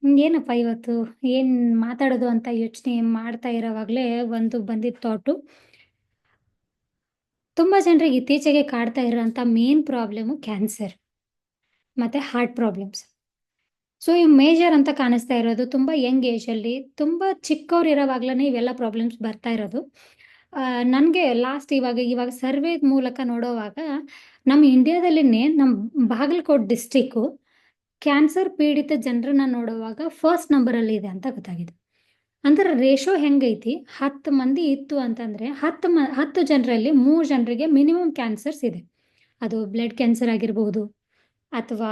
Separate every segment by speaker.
Speaker 1: ಏನಪ್ಪ ಇವತ್ತು ಏನ್ ಮಾತಾಡೋದು ಅಂತ ಯೋಚನೆ ಮಾಡ್ತಾ ಇರೋವಾಗ್ಲೇ ಒಂದು ಬಂದಿದ್ದ ಥಾಟು. ತುಂಬಾ ಜನರಿಗೆ ಇತ್ತೀಚೆಗೆ ಕಾಡ್ತಾ ಇರೋಂಥ ಮೇನ್ ಪ್ರಾಬ್ಲಮ್ಮು ಕ್ಯಾನ್ಸರ್ ಮತ್ತೆ ಹಾರ್ಟ್ ಪ್ರಾಬ್ಲಮ್ಸ್. ಸೊ ಈ ಮೇಜರ್ ಅಂತ ಕಾಣಿಸ್ತಾ ಇರೋದು ತುಂಬಾ ಯಂಗ್ ಏಜಲ್ಲಿ ತುಂಬಾ ಚಿಕ್ಕವ್ರು ಇರೋವಾಗ್ಲೇನೆ ಇವೆಲ್ಲ ಪ್ರಾಬ್ಲಮ್ಸ್ ಬರ್ತಾ ಇರೋದು. ನನಗೆ ಲಾಸ್ಟ್ ಇವಾಗ ಸರ್ವೆ ಮೂಲಕ ನೋಡೋವಾಗ ನಮ್ಮ ಇಂಡಿಯಾದಲ್ಲಿನೇ ನಮ್ಮ ಬಾಗಲಕೋಟ್ ಡಿಸ್ಟ್ರಿಕ್ಕು ಕ್ಯಾನ್ಸರ್ ಪೀಡಿತ ಜನರನ್ನ ನೋಡುವಾಗ ಫಸ್ಟ್ ನಂಬರಲ್ಲಿ ಇದೆ ಅಂತ ಗೊತ್ತಾಗಿದೆ. ಅಂದ್ರೆ ರೇಷೋ ಹೆಂಗೈತಿ 10 ಮಂದಿ ಇತ್ತು ಅಂತಂದ್ರೆ 10 ಜನರಲ್ಲಿ 3 ಜನರಿಗೆ ಮಿನಿಮಮ್ ಕ್ಯಾನ್ಸರ್ಸ್ ಇದೆ. ಅದು ಬ್ಲಡ್ ಕ್ಯಾನ್ಸರ್ ಆಗಿರಬಹುದು, ಅಥವಾ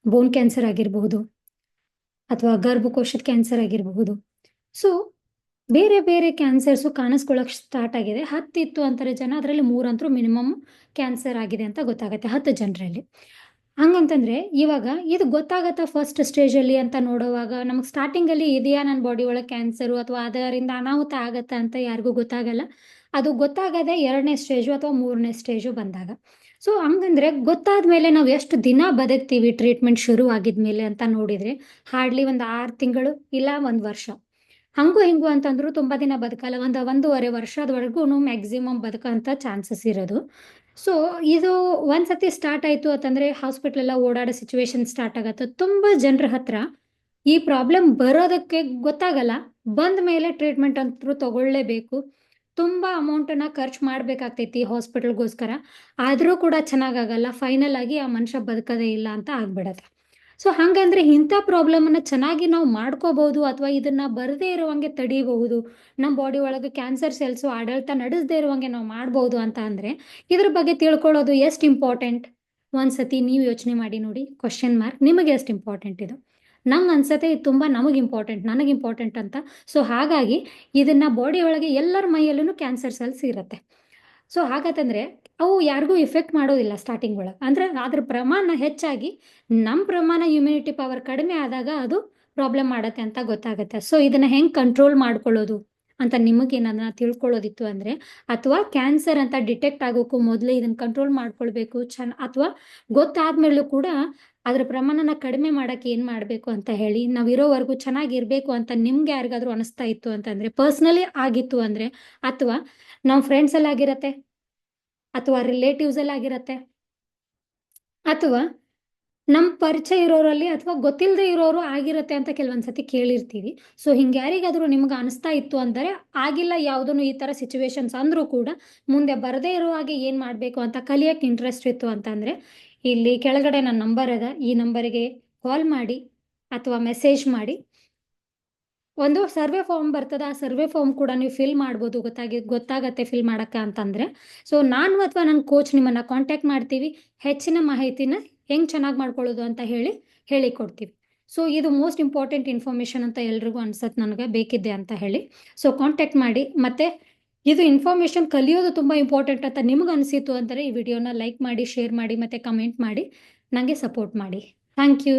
Speaker 1: ಬೋನ್ ಕ್ಯಾನ್ಸರ್ ಆಗಿರಬಹುದು, ಅಥವಾ ಗರ್ಭಕೋಶದ ಕ್ಯಾನ್ಸರ್ ಆಗಿರಬಹುದು. ಸೊ ಬೇರೆ ಬೇರೆ ಕ್ಯಾನ್ಸರ್ಸು ಕಾಣಿಸ್ಕೊಳ್ಳೋಕೆ ಸ್ಟಾರ್ಟ್ ಆಗಿದೆ. 10 ಇತ್ತು ಅಂತಾರೆ ಜನ, ಅದರಲ್ಲಿ 3 ಅಂತೂ ಮಿನಿಮಮ್ ಕ್ಯಾನ್ಸರ್ ಆಗಿದೆ ಅಂತ ಗೊತ್ತಾಗುತ್ತೆ 10 ಜನರಲ್ಲಿ. ಹಂಗಂತಂದ್ರೆ ಇವಾಗ ಇದು ಗೊತ್ತಾಗತ್ತಾ ಫಸ್ಟ್ ಸ್ಟೇಜಲ್ಲಿ ಅಂತ ನೋಡುವಾಗ ನಮಗೆ ಸ್ಟಾರ್ಟಿಂಗಲ್ಲಿ ಇದೆಯಾ ನನ್ನ ಬಾಡಿ ಒಳಗೆ ಕ್ಯಾನ್ಸರು ಅಥವಾ ಅದರಿಂದ ಅನಾಹುತ ಆಗತ್ತಾ ಅಂತ ಯಾರಿಗೂ ಗೊತ್ತಾಗಲ್ಲ. ಅದು ಗೊತ್ತಾಗದೆ 2ನೇ ಸ್ಟೇಜು ಅಥವಾ 3ನೇ ಸ್ಟೇಜು ಬಂದಾಗ. ಸೊ ಹಂಗಂದ್ರೆ ಗೊತ್ತಾದ ಮೇಲೆ ನಾವು ಎಷ್ಟು ದಿನ ಬದುಕ್ತೀವಿ ಟ್ರೀಟ್ಮೆಂಟ್ ಶುರು ಆಗಿದ್ಮೇಲೆ ಅಂತ ನೋಡಿದ್ರೆ ಹಾರ್ಡ್ಲಿ ಒಂದು 6 ತಿಂಗಳು ಇಲ್ಲ 1 ವರ್ಷ. ಹಂಗು ಹಿಂಗು ಅಂತಂದ್ರು ತುಂಬಾ ದಿನ ಬದುಕಲ್ಲ. ಒಂದೂವರೆ ವರ್ಷದವರೆಗೂ ಮ್ಯಾಕ್ಸಿಮಮ್ ಬದುಕಂತ ಚಾನ್ಸಸ್ ಇರೋದು. ಸೊ ಇದು ಒಂದ್ಸತಿ ಸ್ಟಾರ್ಟ್ ಆಯ್ತು ಅಂತಂದ್ರೆ ಹಾಸ್ಪಿಟಲ್ ಎಲ್ಲ ಓಡಾಡೋ ಸಿಚುವೇಶನ್ ಸ್ಟಾರ್ಟ್ ಆಗತ್ತೆ. ತುಂಬಾ ಜನರ ಹತ್ರ ಈ ಪ್ರಾಬ್ಲಮ್ ಬರೋದಕ್ಕೆ ಗೊತ್ತಾಗಲ್ಲ. ಬಂದ ಮೇಲೆ ಟ್ರೀಟ್ಮೆಂಟ್ ಅಂತೂ ತಗೊಳ್ಳೇಬೇಕು. ತುಂಬಾ ಅಮೌಂಟನ್ನ ಖರ್ಚು ಮಾಡ್ಬೇಕಾಗ್ತೈತಿ ಹಾಸ್ಪಿಟಲ್‌ಗೋಸ್ಕರ. ಆದ್ರೂ ಕೂಡ ಚೆನ್ನಾಗಾಗಲ್ಲ. ಫೈನಲ್ ಆಗಿ ಆ ಮನುಷ್ಯ ಬದುಕದೇ ಇಲ್ಲ ಅಂತ ಆಗ್ಬಿಡತ್ತೆ. ಸೊ ಹಂಗಂದ್ರೆ ಇಂಥ ಪ್ರಾಬ್ಲಮನ್ನ ಚೆನ್ನಾಗಿ ನಾವು ಮಾಡ್ಕೋಬಹುದು ಅಥವಾ ಇದನ್ನ ಬರದೇ ಇರುವಂಗೆ ತಡೀಬಹುದು. ನಮ್ಮ ಬಾಡಿ ಒಳಗೆ ಕ್ಯಾನ್ಸರ್ ಸೆಲ್ಸು ಆಡಳಿತ ನಡೆಸದೇ ಇರುವಂಗೆ ನಾವು ಮಾಡ್ಬೋದು ಅಂತ ಅಂದ್ರೆ, ಇದ್ರ ಬಗ್ಗೆ ತಿಳ್ಕೊಳ್ಳೋದು ಎಷ್ಟು ಇಂಪಾರ್ಟೆಂಟ್? ಒಂದ್ಸತಿ ನೀವು ಯೋಚನೆ ಮಾಡಿ ನೋಡಿ. Question mark. ನಿಮಗೆ ಎಷ್ಟು ಇಂಪಾರ್ಟೆಂಟ್ ಇದು? ನಂಗೆ ಅನ್ಸತ್ತೆ ಇದು ತುಂಬಾ ನಮಗೆ ಇಂಪಾರ್ಟೆಂಟ್, ನನಗೆ ಇಂಪಾರ್ಟೆಂಟ್ ಅಂತ. ಸೊ ಹಾಗಾಗಿ ಇದನ್ನ ಬಾಡಿ ಒಳಗೆ ಎಲ್ಲರ ಮೈಯಲ್ಲೂ ಕ್ಯಾನ್ಸರ್ ಸೆಲ್ಸ್ ಇರುತ್ತೆ. ಸೊ ಹಾಗಂತಂದ್ರೆ ಅವು ಯಾರಿಗೂ ಇಫೆಕ್ಟ್ ಮಾಡೋದಿಲ್ಲ ಸ್ಟಾರ್ಟಿಂಗ್ ಒಳಗೆ. ಅಂದ್ರೆ ಅದ್ರ ಪ್ರಮಾಣ ಹೆಚ್ಚಾಗಿ ನಮ್ಮ ಪ್ರಮಾಣ ಇಮ್ಯುನಿಟಿ ಪವರ್ ಕಡಿಮೆ ಆದಾಗ ಅದು ಪ್ರಾಬ್ಲಮ್ ಮಾಡತ್ತೆ ಅಂತ ಗೊತ್ತಾಗುತ್ತೆ. ಸೊ ಇದನ್ನ ಹೆಂಗ್ ಕಂಟ್ರೋಲ್ ಮಾಡ್ಕೊಳ್ಳೋದು ಅಂತ ನಿಮಗೆ ನನ್ನ ತಿಳ್ಕೊಳ್ಳೋದಿತ್ತು ಅಂದ್ರೆ, ಅಥವಾ ಕ್ಯಾನ್ಸರ್ ಅಂತ ಡಿಟೆಕ್ಟ್ ಆಗೋಕ್ಕೂ ಮೊದಲೇ ಇದನ್ನ ಕಂಟ್ರೋಲ್ ಮಾಡ್ಕೊಳ್ಬೇಕು ಅಥವಾ ಗೊತ್ತಾದ್ಮೇಲೂ ಕೂಡ ಅದ್ರ ಪ್ರಮಾಣನ ಕಡಿಮೆ ಮಾಡಕ್ಕೆ ಏನ್ ಮಾಡ್ಬೇಕು ಅಂತ ಹೇಳಿ ನಾವ್ ಇರೋವರೆಗೂ ಚೆನ್ನಾಗಿರ್ಬೇಕು ಅಂತ ನಿಮ್ಗೆ ಯಾರಿಗಾದ್ರೂ ಅನಿಸ್ತಾ ಇತ್ತು ಅಂತಂದ್ರೆ, ಪರ್ಸನಲಿ ಆಗಿತ್ತು ಅಂದ್ರೆ, ಅಥವಾ ನಾವು ಫ್ರೆಂಡ್ಸ್ ಅಲ್ಲಿ ಆಗಿರತ್ತೆ, ಅಥವಾ ರಿಲೇಟಿವ್ಸ್ ಅಲ್ಲಿ ಆಗಿರತ್ತೆ, ಅಥವಾ ನಮ್ ಪರಿಚಯ ಇರೋರಲ್ಲಿ ಅಥವಾ ಗೊತ್ತಿಲ್ಲದೆ ಇರೋರು ಆಗಿರತ್ತೆ ಅಂತ ಕೆಲವೊಂದ್ಸತಿ ಕೇಳಿರ್ತೀವಿ. ಸೊ ಹಿಂಗೆ ಯಾರಿಗಾದ್ರೂ ನಿಮ್ಗೆ ಅನಿಸ್ತಾ ಇತ್ತು ಅಂದರೆ, ಆಗಿಲ್ಲ ಯಾವುದನ್ನು ಈ ತರ ಸಿಚುವೇಶನ್ಸ್ ಅಂದ್ರೂ ಕೂಡ ಮುಂದೆ ಬರದೇ ಇರೋ ಹಾಗೆ ಏನ್ ಮಾಡ್ಬೇಕು ಅಂತ ಕಲಿಯಕ್ಕೆ ಇಂಟ್ರೆಸ್ಟ್ ಇತ್ತು ಅಂತಂದ್ರೆ, ಇಲ್ಲಿ ಕೆಳಗಡೆ ನನ್ನ ನಂಬರ್ ಅದ, ಈ ನಂಬರಿಗೆ ಕಾಲ್ ಮಾಡಿ ಅಥವಾ ಮೆಸೇಜ್ ಮಾಡಿ. ಒಂದು ಸರ್ವೆ ಫಾರ್ಮ್ ಬರ್ತದ, ಆ ಸರ್ವೆ ಫಾರ್ಮ್ ಕೂಡ ನೀವು ಫಿಲ್ ಮಾಡ್ಬೋದು. ಗೊತ್ತಾಗತ್ತೆ ಫಿಲ್ ಮಾಡಕ್ಕೆ ಅಂತಂದ್ರೆ. ಸೊ ನಾನು ಅಥವಾ ನನ್ನ ಕೋಚ್ ನಿಮ್ಮನ್ನ ಕಾಂಟ್ಯಾಕ್ಟ್ ಮಾಡ್ತೀವಿ. ಹೆಚ್ಚಿನ ಮಾಹಿತಿನ ಹೆಂಗ್ ಚೆನ್ನಾಗಿ ಮಾಡ್ಕೊಳ್ಳೋದು ಅಂತ ಹೇಳಿಕೊಡ್ತೀವಿ. ಸೊ ಇದು ಮೋಸ್ಟ್ ಇಂಪಾರ್ಟೆಂಟ್ ಇನ್ಫಾರ್ಮೇಶನ್ ಅಂತ ಎಲ್ರಿಗೂ ಅನ್ಸತ್ತೆ ನನಗೆ ಬೇಕಿದೆ ಅಂತ ಹೇಳಿ. ಸೊ ಕಾಂಟ್ಯಾಕ್ಟ್ ಮಾಡಿ. ಮತ್ತೆ ಇದು ಇನ್ಫಾರ್ಮೇಶನ್ ಕಲಿಯೋದು ತುಂಬಾ ಇಂಪಾರ್ಟೆಂಟ್ ಅಂತ ನಿಮ್ಗೆ ಅನಿಸಿತು ಅಂದರೆ ಈ ವಿಡಿಯೋನ ಲೈಕ್ ಮಾಡಿ, ಶೇರ್ ಮಾಡಿ, ಮತ್ತೆ ಕಮೆಂಟ್ ಮಾಡಿ ನನಗೆ ಸಪೋರ್ಟ್ ಮಾಡಿ. Thank you.